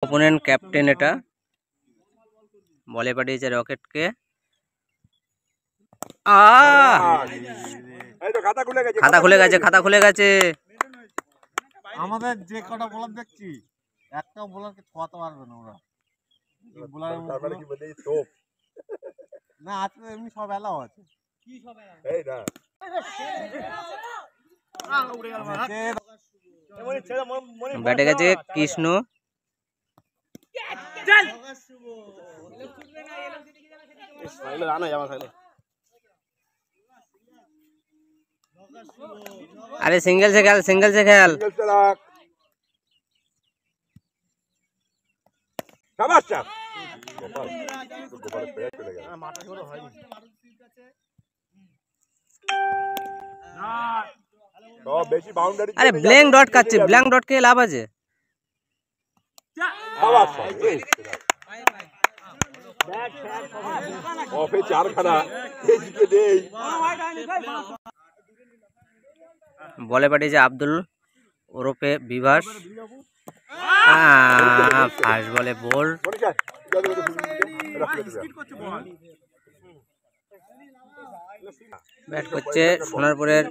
Opponent captain এটা বলে পাঠিয়েছে রকেটকে। খাতা খুলে গেছে। আমাদের যে কটা বোলার দেখছি একটা বোলারকে ছোঁয়াতে পারবে না ওরা। না আজকে এমনি সব এলাও আছে। ব্যাটে গেছে কৃষ্ণ। अरे सिंगल से खेल अरे ब्लैंक डॉट কাটছে, ব্ল্যাঙ্ক ডট কে লাভ আছে। বলে পাঠিয়েছে আব্দুল ওরফে বিভাস। ফার্স্ট বলে বল। ব্যাট করছে সোনারপুরের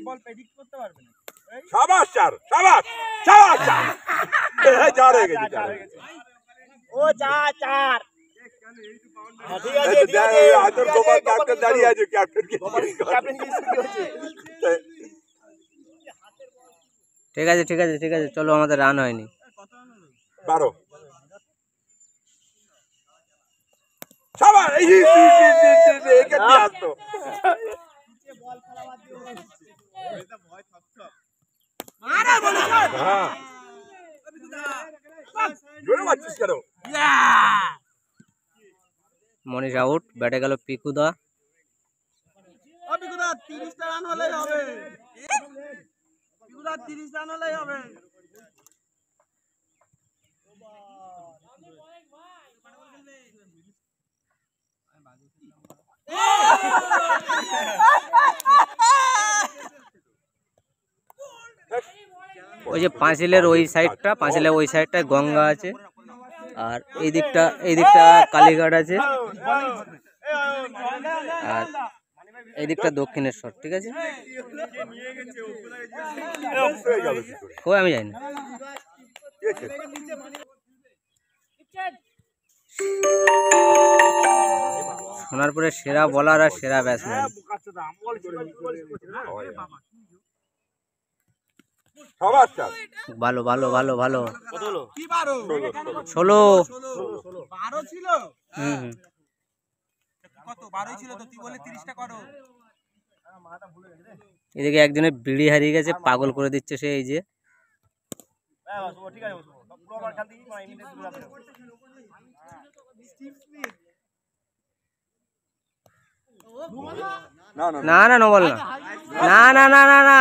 ঠিক আছে চলো, আমাদের রান হয়নি। 12 মনীষ আউট। ব্যাটে গেল পিকুদা। ওই যে পাঁচিলের ওই সাইডটায় গঙ্গা আছে, আর এই দিকটা কালীঘাট আছে, আর এই দিকটা দক্ষিণেশ্বর। ঠিক আছে, কই আমি জানি না। সোনারপুরের সেরা বোলার আর সেরা ব্যাটসম্যান। ভালো 16। এদিকে একজনের বিড়ি হারিয়ে গেছে, পাগল করে দিচ্ছে সে। এই যে না নো বল না,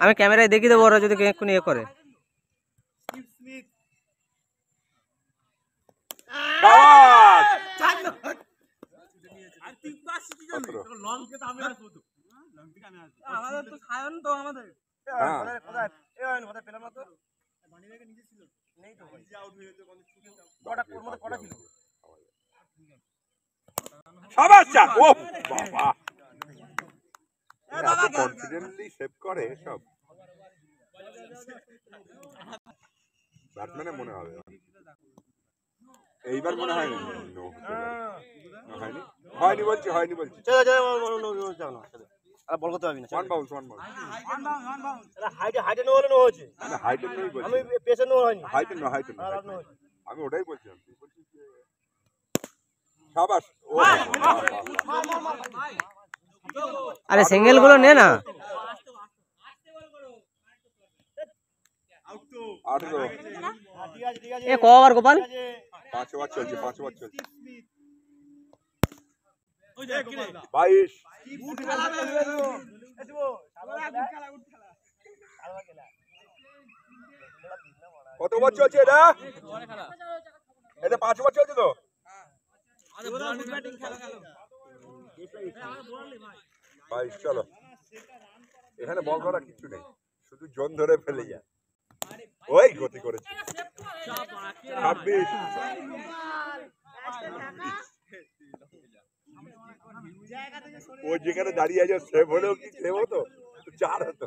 আমি ক্যামেরায় দেখিয়ে দেবো, ওরা যদি এক্ষুনি এ করে। কনফিডেন্টলি সেভ করে সব ব্যাটসম্যানের মনে হবে। এইবার মনে হয়নি বলছি বল করতে পারবি না। ওয়ান বাউন্স হাইটে নো হলে নো হচ্ছে। হাইটে নই বলছি, আমি পেছে নো হয়নি। হাইটে নো আমি ওটাই বলছিলাম। তুই বলছিস যে শাবাশ। আরে সিঙ্গেল গুলো নে না। এ ক ওভার গোপাল? 5 ওভার চলছে। 22। কত ওভার চলছে এটা? 5 ওভার চলছে তো। চলো, এখানে বল করা কিছু নেই, শুধু জোন ধরে ফেলে যায়। ওই গতি করেছে। 26 ও যেখানে দাঁড়িয়ে আছে সেভ হলেও কি সেভ হতো 4 হতো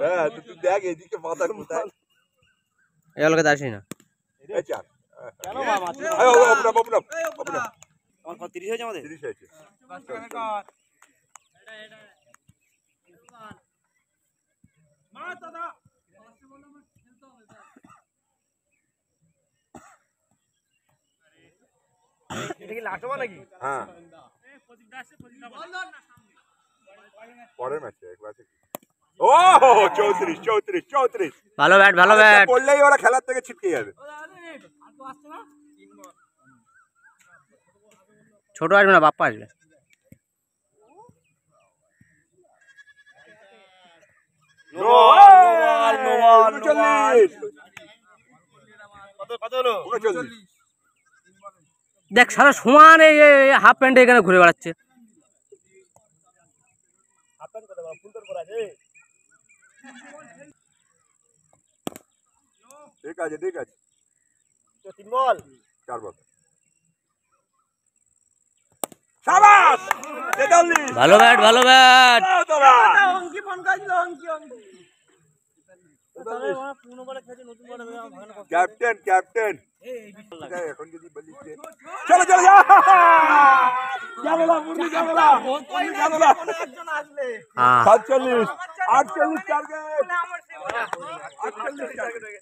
হ্যাঁ তো তুই দেখ এদিকে মাথার কোথায় এই লোকে আসি না এই 4 কেন বাবা আমার কত 30 হয়েছে আমাদের 30 হয়েছে এটা কি লাস্ট ওভার নাকি? হ্যাঁ পরের ম্যাচে একবার ও 34 34 34 ভালো ব্যাট পড়লেই ওরা খেলার থেকে ছিটকে যাবে ছোট আসবে না বাপ্পা আসবে নো বল কত হলো 39 দেখ সারা সমান এই হাফ প্যান্টে এখানে ঘুরে বেড়াচ্ছে ঠিক আছে তো 3 বল 4 বল শাবাশ 43 ভালো ব্যাট অঙ্কি ফোন করেছিল অঙ্কি পুরনো বলে খেলছে নতুন বলে ক্যাপ্টেন এখন যদি বলি চলো ঝামেলা একজন আসলে 47 48 টার্গেট 48 টার্গেট